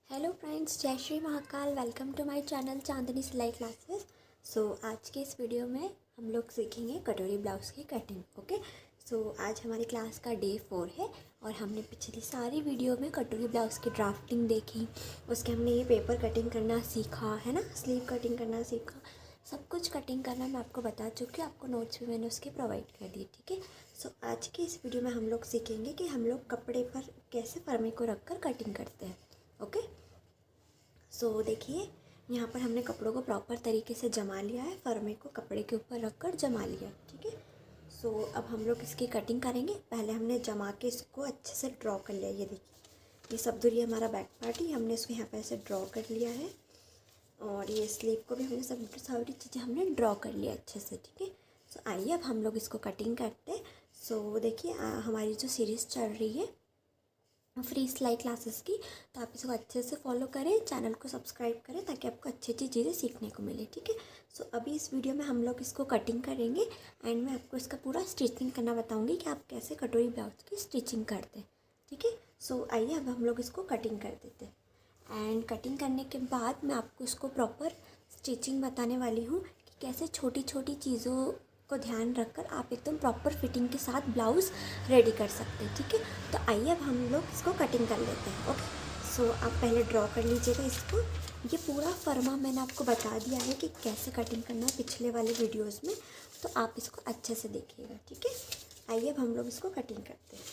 Hello friends, जय Shri Mahakal. Welcome to my channel Chandni Silai classes. आज के इस वीडियो में हम लोग सीखेंगे कटोरी ब्लाउज़ की कटिंग। ओके, आज हमारी क्लास का डे 4 है और हमने पिछली सारी वीडियो में कटोरी ब्लाउज़ की ड्राफ्टिंग देखी। उसके हमने ये पेपर कटिंग करना सीखा है ना, स्लीव कटिंग करना सीखा, सब कुछ कटिंग करना मैं आपको बता चुकी हूँ। आपको नोट्स भी मैंने उसके प्रोवाइड कर दिए। ठीक है, आज की इस वीडियो में हम लोग सीखेंगे कि हम लोग कपड़े पर कैसे फर्मे को रख कर कटिंग करते हैं। ओके, देखिए यहाँ पर हमने कपड़ों को प्रॉपर तरीके से जमा लिया है, फर्मे को कपड़े के ऊपर रख कर जमा लिया है। ठीक है, अब हम लोग इसकी कटिंग करेंगे। पहले हमने जमा के इसको अच्छे से ड्रॉ कर लिया। ये देखिए, ये सब दूरी हमारा बैक पार्ट ही, हमने इसको यहाँ पर ऐसे ड्रॉ कर लिया है और ये स्लीव को भी हमने सारी चीज़ें हमने ड्रॉ कर लिया अच्छे से। ठीक है, आइए अब हम लोग इसको कटिंग करते हैं। देखिए हमारी जो सीरीज़ चल रही है फ्री सिलाई क्लासेस की, तो आप इसको अच्छे से फॉलो करें, चैनल को सब्सक्राइब करें ताकि आपको अच्छी अच्छी चीज़ें सीखने को मिले। ठीक है, अभी इस वीडियो में हम लोग इसको कटिंग करेंगे एंड मैं आपको इसका पूरा स्टिचिंग करना बताऊंगी कि आप कैसे कटोरी ब्लाउज की स्टिचिंग करते हैं। ठीक है, आइए अब हम लोग इसको कटिंग कर देते हैं एंड कटिंग करने के बाद मैं आपको इसको प्रॉपर स्टिचिंग बताने वाली हूँ कि कैसे छोटी छोटी चीज़ों को ध्यान रखकर आप एकदम प्रॉपर फिटिंग के साथ ब्लाउज़ रेडी कर सकते हैं। ठीक है, आइए अब हम लोग इसको कटिंग कर लेते हैं। ओके, आप पहले ड्रॉ कर लीजिएगा इसको। ये पूरा फर्मा मैंने आपको बता दिया है कि कैसे कटिंग करना है पिछले वाले वीडियोस में, तो आप इसको अच्छे से देखिएगा। ठीक है, आइए अब हम लोग इसको कटिंग करते हैं।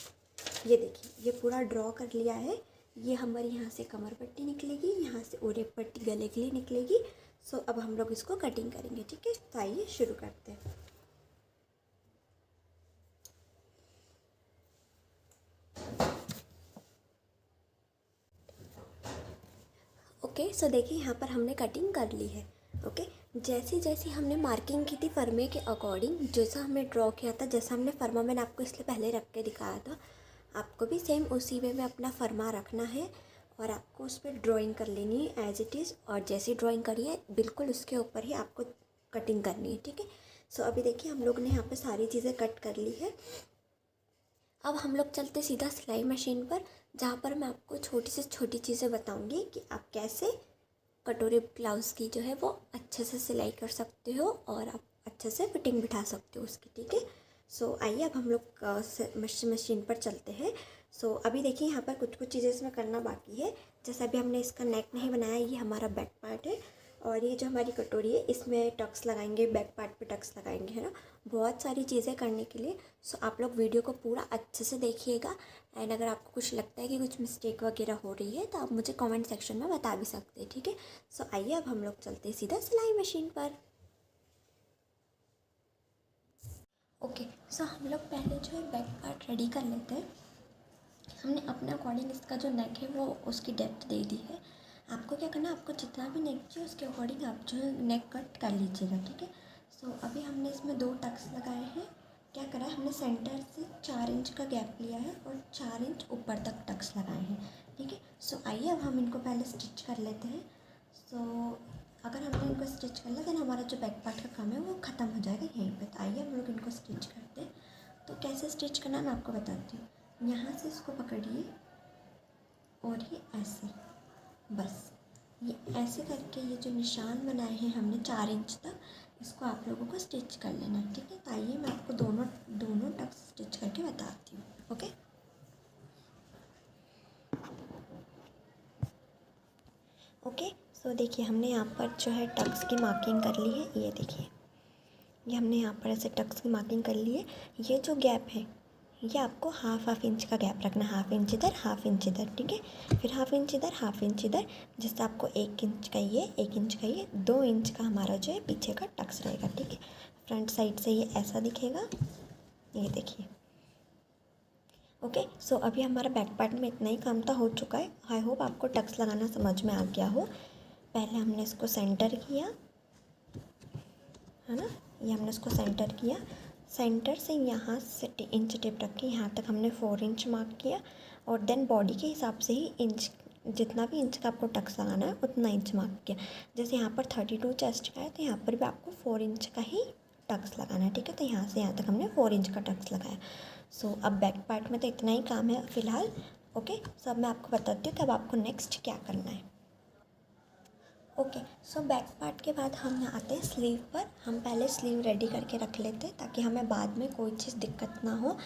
ये देखिए, ये पूरा ड्रॉ कर लिया है। ये हमारी यहाँ से कमर पट्टी निकलेगी, यहाँ से ओरे पट्टी गले के लिए निकलेगी। अब हम लोग इसको कटिंग करेंगे। ठीक है, तो आइए शुरू करते हैं। ओके, देखिए यहाँ पर हमने कटिंग कर ली है। ओके, जैसी जैसी हमने मार्किंग की थी फर्मे के अकॉर्डिंग, जैसा हमने ड्रॉ किया था, जैसा हमने फर्मा मैंने आपको इसलिए पहले रख के दिखाया था, आपको भी सेम उसी वे में अपना फर्मा रखना है और आपको उस पर ड्राइंग कर लेनी है एज इट इज़। और जैसी ड्राइंग करी है बिल्कुल उसके ऊपर ही आपको कटिंग करनी है। ठीक है, अभी देखिए हम लोग ने यहाँ पर सारी चीज़ें कट कर ली है। अब हम लोग चलते सीधा सिलाई मशीन पर, जहाँ पर मैं आपको छोटी से छोटी चीज़ें बताऊंगी कि आप कैसे कटोरी ब्लाउज़ की जो है वो अच्छे से सिलाई कर सकते हो और आप अच्छे से फिटिंग बिठा सकते हो उसकी। ठीक है, आइए अब हम लोग मशीन पर चलते हैं। अभी देखिए यहाँ पर कुछ कुछ चीज़ें इसमें करना बाकी है। जैसे अभी हमने इसका नेक नहीं बनाया, ये हमारा बैक पार्ट है और ये जो हमारी कटोरी है इसमें टक्स लगाएंगे, बैक पार्ट पे टक्स लगाएंगे, है ना। बहुत सारी चीज़ें करने के लिए आप लोग वीडियो को पूरा अच्छे से देखिएगा एंड अगर आपको कुछ लगता है कि कुछ मिस्टेक वगैरह हो रही है तो आप मुझे कमेंट सेक्शन में बता भी सकते हैं। ठीक है, आइए अब हम लोग चलते हैं सीधा सिलाई मशीन पर। ओके, हम लोग पहले जो है बैक पार्ट रेडी कर लेते हैं। हमने अपने अकॉर्डिंग इसका जो नेक है वो उसकी डेप्थ दे दी है। आपको क्या करना है, आपको जितना भी नेक चाहिए उसके अकॉर्डिंग आप जो है नेक कट कर लीजिएगा। ठीक है, अभी हमने इसमें 2 टक्स लगाए हैं। क्या करा है, हमने सेंटर से 4 इंच का गैप लिया है और 4 इंच ऊपर तक टक्स लगाए हैं। ठीक है, आइए अब हम इनको पहले स्टिच कर लेते हैं। अगर हमने इनको स्टिच कर लिया देन हमारा जो बैक पार्ट का काम है वो ख़त्म हो जाएगा यहीं पे। तो आइए हम लोग इनको स्टिच करते हैं। तो कैसे स्टिच करना है मैं आपको बताती हूँ। यहाँ से इसको पकड़िए और ये ऐसे, बस ये ऐसे करके ये जो निशान बनाए हैं हमने 4 इंच तक, इसको आप लोगों को स्टिच कर लेना है। ठीक है, तो आइए मैं आपको दोनों टक्स स्टिच करके बताती हूँ। ओके, देखिए हमने यहाँ पर जो है टक्स की मार्किंग कर ली है। ये देखिए, ये हमने यहाँ पर ऐसे टक्स की मार्किंग कर ली है। ये जो गैप है ये आपको हाफ इंच का गैप रखना है, हाफ इंच इधर हाफ इंच इधर। ठीक है, फिर हाफ इंच इधर हाफ इंच इधर, जिससे आपको 1 इंच का ये 1 इंच का ये 2 इंच का हमारा जो है पीछे का टक्स रहेगा। ठीक है, फ्रंट साइड से ये ऐसा दिखेगा, ये देखिए। ओके, अभी हमारा बैक पार्ट में इतना ही काम तो हो चुका है। आई होप आपको टक्स लगाना समझ में आ गया हो। पहले हमने इसको सेंटर किया, है ना, ये हमने इसको सेंटर किया। सेंटर से यहाँ से इंच टेप रख के यहाँ तक हमने 4 इंच मार्क किया और देन बॉडी के हिसाब से ही इंच, जितना भी इंच का आपको टक्स लगाना है उतना इंच मार्क किया। जैसे यहाँ पर 32 चेस्ट का है तो यहाँ पर भी आपको 4 इंच का ही टक्स लगाना है। ठीक है, तो यहाँ से यहाँ तक हमने 4 इंच का टक्स लगाया। अब बैक पार्ट में तो इतना ही काम है फ़िलहाल। ओके, सो अब मैं आपको बताती हूँ कि अब आपको नेक्स्ट क्या करना है। ओके, सो बैक पार्ट के बाद हम आते हैं स्लीव पर। हम पहले स्लीव रेडी करके रख लेते हैं ताकि हमें बाद में कोई चीज़ दिक्कत ना हो,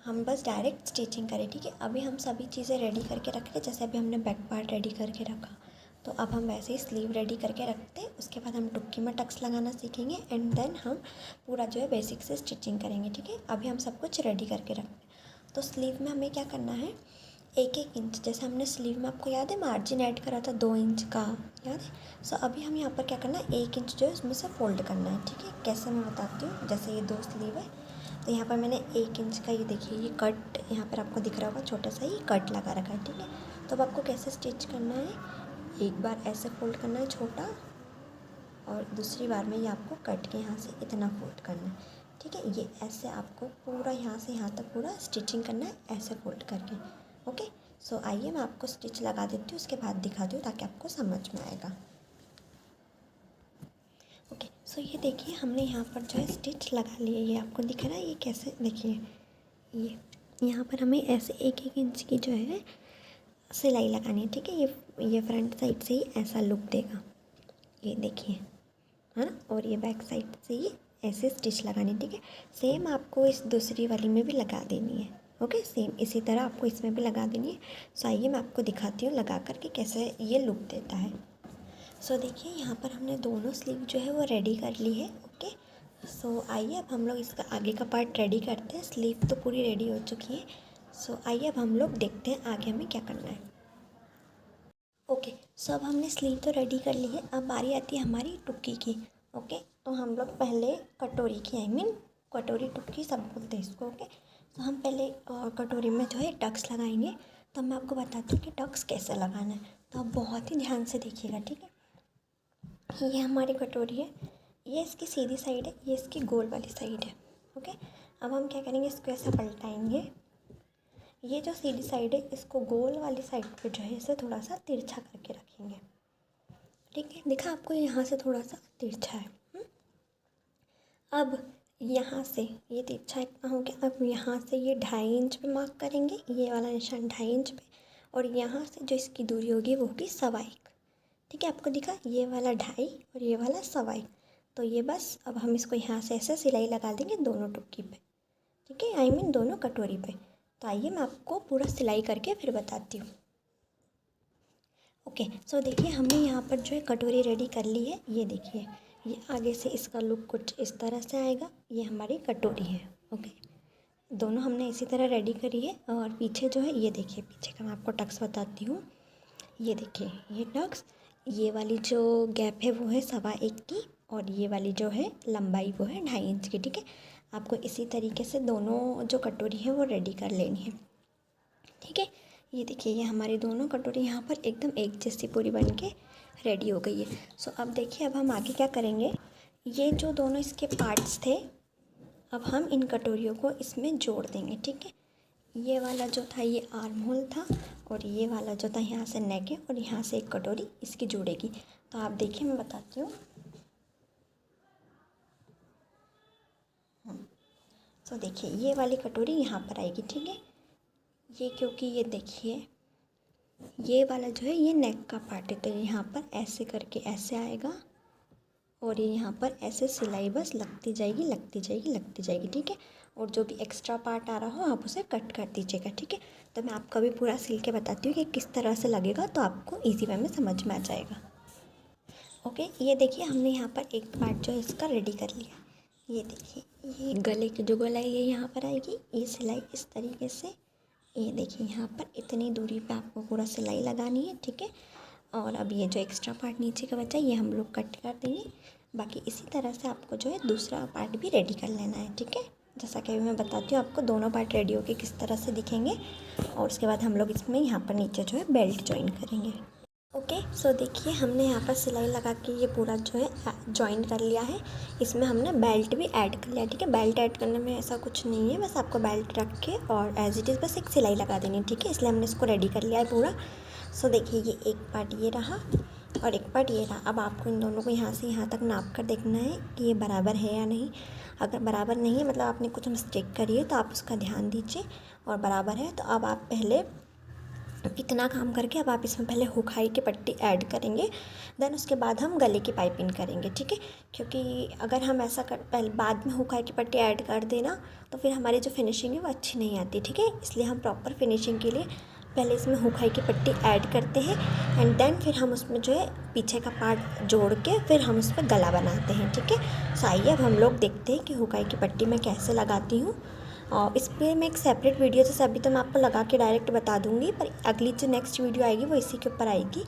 हम बस डायरेक्ट स्टिचिंग करें। ठीक है, अभी हम सभी चीज़ें रेडी करके रख लें, जैसे अभी हमने बैक पार्ट रेडी करके रखा, तो अब हम वैसे ही स्लीव रेडी करके रखते हैं। उसके बाद हम टुक्की में टक्स लगाना सीखेंगे एंड देन हम पूरा जो है बेसिक से स्टिचिंग करेंगे। ठीक है, अभी हम सब कुछ रेडी करके रखते हैं। तो स्लीव में हमें क्या करना है, 1-1 इंच, जैसे हमने स्लीव में आपको याद है मार्जिन ऐड करा था 2 इंच का, याद है। सो अभी हम यहाँ पर क्या करना है, 1 इंच जो है उसमें से फोल्ड करना है। ठीक है, कैसे मैं बताती हूँ। जैसे ये 2 स्लीव है, तो यहाँ पर मैंने 1 इंच का, ये देखिए ये कट यहाँ पर आपको दिख रहा होगा, छोटा सा ही कट लगा रखा है। ठीक है, तो अब आपको कैसे स्टिच करना है, एक बार ऐसे फोल्ड करना है छोटा, और दूसरी बार में ये आपको कट के यहाँ से इतना फोल्ड करना है। ठीक है, ये ऐसे आपको पूरा यहाँ से यहाँ तक पूरा स्टिचिंग करना है, ऐसे फोल्ड करके। ओके, सो आइए मैं आपको स्टिच लगा देती हूँ, उसके बाद दिखाती हूँ ताकि आपको समझ में आएगा। ओके, सो ये देखिए हमने यहाँ पर जो है स्टिच लगा लिए, ये आपको दिख रहा है। ये कैसे, देखिए ये यहाँ पर हमें ऐसे 1-1 इंच की जो है सिलाई लगानी है। ठीक है, ये फ्रंट साइड से ही ऐसा लुक देगा, ये देखिए, है ना। और ये बैक साइड से ही ऐसे स्टिच लगानी है। ठीक है, सेम आपको इस दूसरी वाली में भी लगा देनी है। ओके, सेम इसी तरह आपको इसमें भी लगा देनी है। सो आइए मैं आपको दिखाती हूँ लगा करके कैसे ये लुक देता है। सो देखिए यहाँ पर हमने दोनों स्लीव जो है वो रेडी कर ली है। ओके, सो आइए अब हम लोग इसका आगे का पार्ट रेडी करते हैं। स्लीव तो पूरी रेडी हो चुकी है। सो आइए अब हम लोग देखते हैं आगे हमें क्या करना है। ओके, सो अब हमने स्लीव तो रेडी कर ली है, अब बारी आती है हमारी टुक्की की। ओके, तो हम लोग पहले कटोरी की, कटोरी टुक्की सब बोलते हैं इसको। ओके, तो हम पहले कटोरी में जो है टक्स लगाएंगे। तो मैं आपको बताती हूँ कि टक्स कैसे लगाना है, तो आप बहुत ही ध्यान से देखिएगा। ठीक है, ये हमारी कटोरी है, ये इसकी सीधी साइड है, ये इसकी गोल वाली साइड है। ओके, अब हम क्या करेंगे, इसको ऐसा पलटाएंगे। ये जो सीधी साइड है इसको गोल वाली साइड पे जो है इसे थोड़ा सा तिरछा करके रखेंगे। ठीक है, दिखा आपको यहाँ से थोड़ा सा तिरछा है। अब यहाँ से ये तिरछा इतना हो गया। अब यहाँ से ये 2.5 इंच पे मार्क करेंगे, ये वाला निशान 2.5 इंच पे, और यहाँ से जो इसकी दूरी होगी वो होगी 1.25। ठीक है, आपको दिखा ये वाला 2.5 और ये वाला 1.25। तो ये बस अब हम इसको यहाँ से ऐसे सिलाई लगा देंगे दोनों टुक्की पे। ठीक है, आई मीन दोनों कटोरी पे। तो आइए मैं आपको पूरा सिलाई करके फिर बताती हूँ। ओके, सो देखिए हमने यहाँ पर जो है कटोरी रेडी कर ली है। ये देखिए, ये आगे से इसका लुक कुछ इस तरह से आएगा, ये हमारी कटोरी है। ओके, दोनों हमने इसी तरह रेडी करी है। और पीछे जो है ये देखिए, पीछे का मैं आपको टक्स बताती हूँ। ये देखिए ये टक्स, ये वाली जो गैप है वो है 1.25 की, और ये वाली जो है लंबाई वो है 2.5 इंच की। ठीक है, आपको इसी तरीके से दोनों जो कटोरी है वो रेडी कर लेनी है। ठीक है, ये देखिए ये हमारी दोनों कटोरी यहाँ पर एकदम एक जैसी पूरी बन के रेडी हो गई है। सो अब देखिए अब हम आगे क्या करेंगे, ये जो दोनों इसके पार्ट्स थे अब हम इन कटोरियों को इसमें जोड़ देंगे। ठीक है, ये वाला जो था ये आर्म होल था, और ये वाला जो था यहाँ से नेक है, और यहाँ से एक कटोरी इसकी जुड़ेगी। तो आप देखिए मैं बताती हूँ। तो देखिए ये वाली कटोरी यहाँ पर आएगी। ठीक है, ये क्योंकि ये देखिए ये वाला जो है ये नेक का पार्ट है, तो यहाँ पर ऐसे करके ऐसे आएगा, और ये यहाँ पर ऐसे सिलाई बस लगती जाएगी लगती जाएगी लगती जाएगी। ठीक है, और जो भी एक्स्ट्रा पार्ट आ रहा हो आप उसे कट कर दीजिएगा। ठीक है, तो मैं आपका भी पूरा सिल के बताती हूँ कि किस तरह से लगेगा, तो आपको ईजी वे में समझ में आ जाएगा। ओके, ये देखिए हमने यहाँ पर एक पार्ट जो है इसका रेडी कर लिया। ये देखिए ये गले की जो गोलाई है यहाँ पर आएगी, ये सिलाई इस तरीके से, ये देखिए यहाँ पर इतनी दूरी पे आपको पूरा सिलाई लगानी है। ठीक है, और अब ये जो एक्स्ट्रा पार्ट नीचे का बचा है ये हम लोग कट कर देंगे। बाकी इसी तरह से आपको जो है दूसरा पार्ट भी रेडी कर लेना है। ठीक है, जैसा कि अभी मैं बताती हूँ आपको दोनों पार्ट रेडी होके किस तरह से दिखेंगे, और उसके बाद हम लोग इसमें यहाँ पर नीचे जो है बेल्ट ज्वाइन करेंगे। ओके, सो देखिए हमने यहाँ पर सिलाई लगा के ये पूरा जो है जॉइन कर लिया है। इसमें हमने बेल्ट भी ऐड कर लिया। ठीक है, बेल्ट ऐड करने में ऐसा कुछ नहीं है, बस आपको बेल्ट रख के और एज इट इज़ बस एक सिलाई लगा देनी है। ठीक है, इसलिए हमने इसको रेडी कर लिया है पूरा। सो देखिए ये एक पार्ट ये रहा और एक पार्ट ये रहा। अब आपको इन दोनों को यहाँ से यहाँ तक नाप कर देखना है कि ये बराबर है या नहीं। अगर बराबर नहीं है मतलब आपने कुछ मिस्टेक करी है तो आप उसका ध्यान दीजिए, और बराबर है तो अब आप पहले इतना काम करके अब आप इसमें पहले हुक हाई की पट्टी ऐड करेंगे, देन उसके बाद हम गले की पाइपिंग करेंगे, ठीक है। क्योंकि अगर हम ऐसा कर पहले बाद में हुक हाई की पट्टी ऐड कर देना तो फिर हमारी जो फिनिशिंग है वो अच्छी नहीं आती, ठीक है। इसलिए हम प्रॉपर फिनिशिंग के लिए पहले इसमें हुक हाई की पट्टी ऐड करते हैं एंड देन फिर हम उसमें जो है पीछे का पार्ट जोड़ के फिर हम उस पर गला बनाते हैं, ठीक है। सो आइए अब हम लोग देखते हैं कि हुक हाई की पट्टी मैं कैसे लगाती हूँ। और इस पर मैं एक सेपरेट वीडियो, जैसे अभी तो मैं आपको लगा के डायरेक्ट बता दूंगी, पर अगली जो नेक्स्ट वीडियो आएगी वो इसी के ऊपर आएगी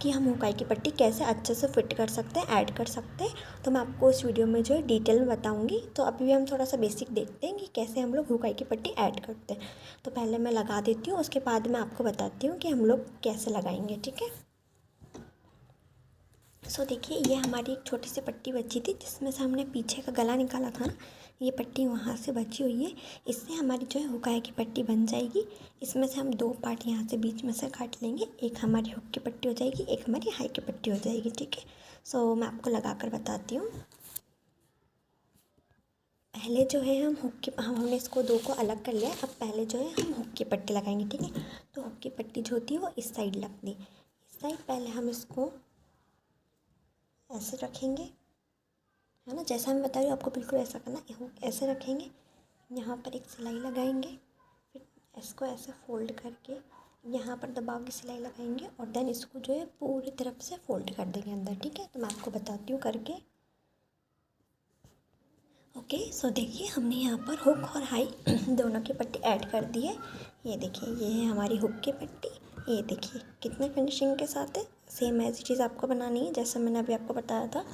कि हम हुकाई की पट्टी कैसे अच्छे से फिट कर सकते हैं, ऐड कर सकते हैं। तो मैं आपको उस वीडियो में जो है डिटेल में बताऊंगी। तो अभी भी हम थोड़ा सा बेसिक देखते हैं कि कैसे हम लोग हुकाई की पट्टी ऐड करते हैं। तो पहले मैं लगा देती हूँ, उसके बाद मैं आपको बताती हूँ कि हम लोग कैसे लगाएंगे, ठीक है। सो देखिए, ये हमारी एक छोटी सी पट्टी बची थी जिसमें से हमने पीछे का गला निकाला था ना, ये पट्टी वहाँ से बची हुई है। इससे हमारी जो है हुकाई की पट्टी बन जाएगी। इसमें से हम 2 पार्ट यहाँ से बीच में से काट लेंगे, एक हमारी हुक की पट्टी हो जाएगी, एक हमारी हाई की पट्टी हो जाएगी, ठीक है। सो मैं आपको लगा कर बताती हूँ। पहले जो है हमने इसको 2 को अलग कर लिया। अब पहले जो है हम हुक की पट्टी लगाएंगे, ठीक है। तो हुक की पट्टी जो होती है वो इस साइड लगती है। इस साइड पहले हम इसको ऐसे रखेंगे, है ना, जैसा मैं बता रही हूँ आपको बिल्कुल ऐसा करना है। ऐसे रखेंगे, यहाँ पर एक सिलाई लगाएंगे, फिर इसको ऐसे फोल्ड करके यहाँ पर दबा के सिलाई लगाएंगे और देन इसको जो है पूरी तरफ से फोल्ड कर देंगे अंदर, ठीक है। तो मैं आपको बताती हूँ करके। ओके, सो देखिए हमने यहाँ पर हुक और हाई दोनों की पट्टी ऐड कर दी है। ये देखिए, ये है हमारी हुक की पट्टी। ये देखिए कितने फिनिशिंग के साथ है। सेम ऐसी चीज़ आपको बनानी है जैसा मैंने अभी आपको बताया था।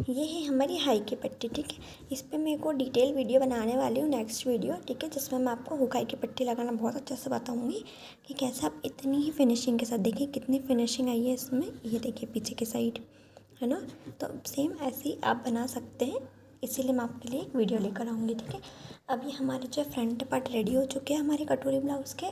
ये है हमारी हाई की पट्टी, ठीक है। इस पर मैं को डिटेल वीडियो बनाने वाली हूँ, नेक्स्ट वीडियो, ठीक है, जिसमें मैं आपको हुक हाई की पट्टी लगाना बहुत अच्छे से बताऊँगी कि कैसे आप इतनी ही फिनिशिंग के साथ, देखिए कितनी फिनिशिंग आई है इसमें। ये देखिए पीछे की साइड, है ना। तो सेम ऐसे ही आप बना सकते हैं, इसीलिए मैं आपके लिए एक वीडियो लेकर आऊँगी, ठीक है। अब ये हमारे जो फ्रंट पार्ट रेडी हो चुके हैं हमारे कटोरी ब्लाउज़ के।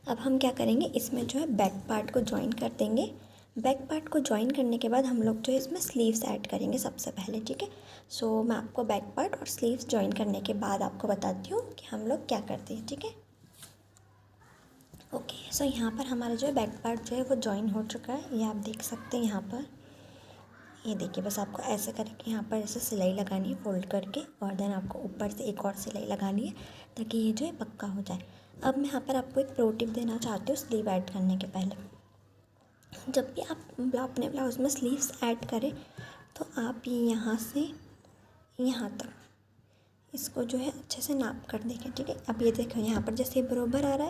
अब हम क्या करेंगे, इसमें जो है बैक पार्ट को ज्वाइन कर देंगे। बैक पार्ट को ज्वाइन करने के बाद हम लोग जो है इसमें स्लीव्स ऐड करेंगे सबसे पहले, ठीक है। सो मैं आपको बैक पार्ट और स्लीव्स ज्वाइन करने के बाद आपको बताती हूँ कि हम लोग क्या करते हैं, ठीक है। ओके, सो यहाँ पर हमारा जो है बैक पार्ट जो है वो ज्वाइन हो चुका है, ये आप देख सकते हैं यहाँ पर। ये देखिए, बस आपको ऐसे करके यहाँ पर ऐसे सिलाई लगानी है फोल्ड करके, और देन आपको ऊपर से एक और सिलाई लगानी है ताकि ये जो है पक्का हो जाए। अब मैं यहाँ पर आपको एक प्रो टिप देना चाहती हूँ स्लीव ऐड करने के पहले। जब भी आप अपने ब्लाउज़ में स्लीव्स ऐड करें तो आप यहाँ से यहाँ तक इसको जो है अच्छे से नाप कर देखें, ठीक है। अब ये देखो यहाँ पर जैसे बराबर आ रहा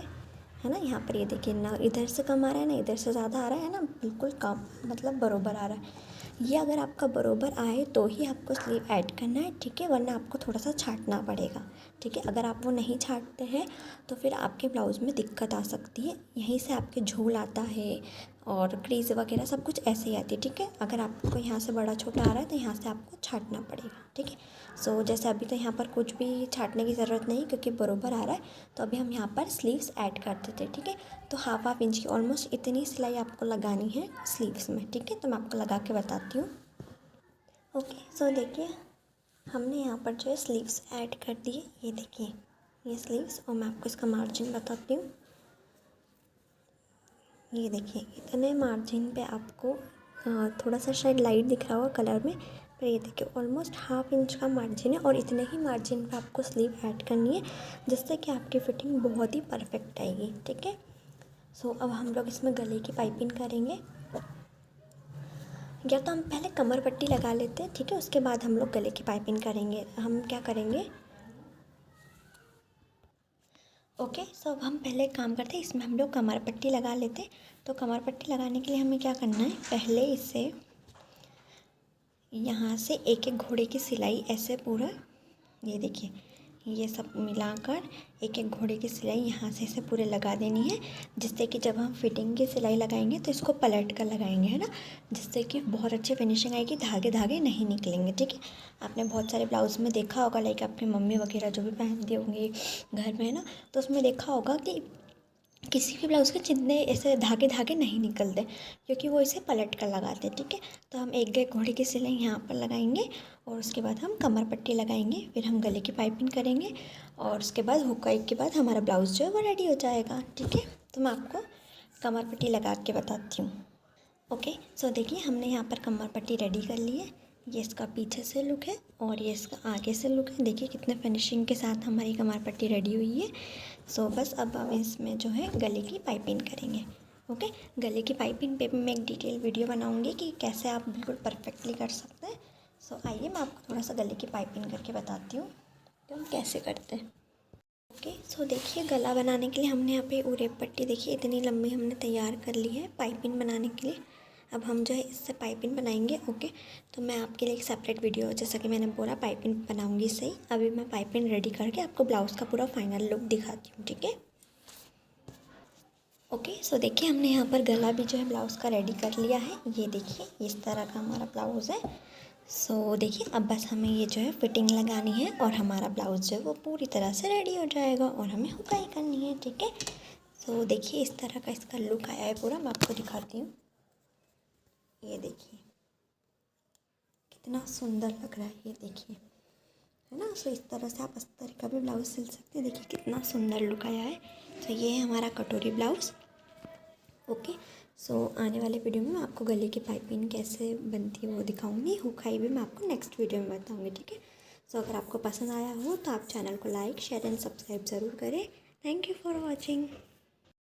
है ना, यहाँ पर ये देखिए ना इधर से कम आ रहा है ना इधर से ज़्यादा आ रहा है ना, बिल्कुल कम, मतलब बराबर आ रहा है। ये अगर आपका बराबर आए तो ही आपको स्लीव ऐड करना है, ठीक है, वरना आपको थोड़ा सा छांटना पड़ेगा, ठीक है। अगर आप वो नहीं छांटते हैं तो फिर आपके ब्लाउज़ में दिक्कत आ सकती है, यहीं से आपके झूल आता है और क्रीज वगैरह सब कुछ ऐसे ही आती है, ठीक है। अगर आपको यहाँ से बड़ा छोटा आ रहा है तो यहाँ से आपको छांटना पड़ेगा, ठीक है। सो जैसे अभी तो यहाँ पर कुछ भी छांटने की ज़रूरत नहीं क्योंकि बराबर आ रहा है, तो अभी हम यहाँ पर स्लीव्स ऐड कर देते हैं, ठीक है। तो हाफ इंच की ऑलमोस्ट इतनी सिलाई आपको लगानी है स्लीव्स में, ठीक है। तो मैं आपको लगा के बताती हूँ। ओके, सो देखिए हमने यहाँ पर जो है स्लीव्स ऐड कर दिए, ये देखिए ये स्लीव्स, और मैं आपको इसका मार्जिन बताती हूँ। ये देखिए इतने मार्जिन पे आपको थोड़ा सा शायद लाइट दिख रहा होगा कलर में, पर ये देखिए ऑलमोस्ट हाफ इंच का मार्जिन है और इतने ही मार्जिन पे आपको स्लीव ऐड करनी है जिससे कि आपकी फ़िटिंग बहुत ही परफेक्ट आएगी, ठीक है। सो अब हम लोग इसमें गले की पाइपिंग करेंगे, या तो हम पहले कमर पट्टी लगा लेते हैं, ठीक है, उसके बाद हम लोग गले की पाइपिंग करेंगे। हम क्या करेंगे, ओके, सो अब हम पहले एक काम करते हैं, इसमें हम लोग कमर पट्टी लगा लेते हैं। तो कमर पट्टी लगाने के लिए हमें क्या करना है, पहले इसे यहाँ से एक एक घोड़े की सिलाई ऐसे पूरा, ये देखिए ये सब मिलाकर एक एक घोड़े की सिलाई यहाँ से ऐसे पूरे लगा देनी है, जिससे कि जब हम फिटिंग की सिलाई लगाएंगे तो इसको पलट कर लगाएंगे, है ना, जिससे कि बहुत अच्छी फिनिशिंग आएगी, धागे धागे नहीं निकलेंगे, ठीक है। आपने बहुत सारे ब्लाउज़ में देखा होगा, लाइक आपकी मम्मी वगैरह जो भी पहनती होंगी घर में, है ना, तो उसमें देखा होगा कि किसी भी ब्लाउज़ के जितने ऐसे धागे धागे नहीं निकलते क्योंकि वो इसे पलट कर लगाते हैं, ठीक है। तो हम एक एक घोड़े की सिलाई यहाँ पर लगाएंगे और उसके बाद हम कमर पट्टी लगाएंगे, फिर हम गले की पाइपिंग करेंगे और उसके बाद हुक के बाद हमारा ब्लाउज़ जो है वो रेडी हो जाएगा, ठीक है। तो मैं आपको कमर पट्टी लगा के बताती हूँ। ओके, सो देखिए हमने यहाँ पर कमर पट्टी रेडी कर ली है। ये इसका पीछे से लुक है और ये इसका आगे से लुक है। देखिए कितने फिनिशिंग के साथ हमारी कमर पट्टी रेडी हुई है। सो बस अब हम इसमें जो है गले की पाइपिंग करेंगे। ओके, गले की पाइपिंग पे भी मैं एक डिटेल वीडियो बनाऊँगी कि कैसे आप बिल्कुल परफेक्टली कर सकते हैं। सो आइए मैं आपको थोड़ा सा गले की पाइपिंग करके बताती हूँ कि हम कैसे करते हैं। ओके, सो देखिए गला बनाने के लिए हमने यहाँ पे उरेब पट्टी देखिए इतनी लंबी हमने तैयार कर ली है पाइपिंग बनाने के लिए। अब हम जो है इससे पाइपिंग बनाएंगे। ओके, तो मैं आपके लिए एक सेपरेट वीडियो जैसा कि मैंने बोला पाइपिंग बनाऊंगी सही। अभी मैं पाइपिंग रेडी करके आपको ब्लाउज़ का पूरा फाइनल लुक दिखाती हूँ, ठीक है। ओके, सो देखिए हमने यहाँ पर गला भी जो है ब्लाउज़ का रेडी कर लिया है। ये देखिए इस तरह का हमारा ब्लाउज़ है। सो देखिए अब बस हमें ये जो है फिटिंग लगानी है और हमारा ब्लाउज़ जो है वो पूरी तरह से रेडी हो जाएगा और हमें हुकाई करनी है, ठीक है। सो देखिए इस तरह का इसका लुक आया है पूरा। मैं आपको दिखाती हूँ, ये देखिए कितना सुंदर लग रहा है, ये देखिए, है ना। सो इस तरह से आप अस्तर का भी ब्लाउज़ सिल सकते हैं। देखिए कितना सुंदर लुक आया है। तो ये है हमारा कटोरी ब्लाउज़। ओके, सो आने वाले वीडियो में मैं आपको गले की पाइपिंग कैसे बनती है वो दिखाऊंगी। हुकाई भी मैं आपको नेक्स्ट वीडियो में बताऊंगी, ठीक है। सो अगर आपको पसंद आया हो तो आप चैनल को लाइक शेयर एंड सब्सक्राइब ज़रूर करें। Thank you for watching.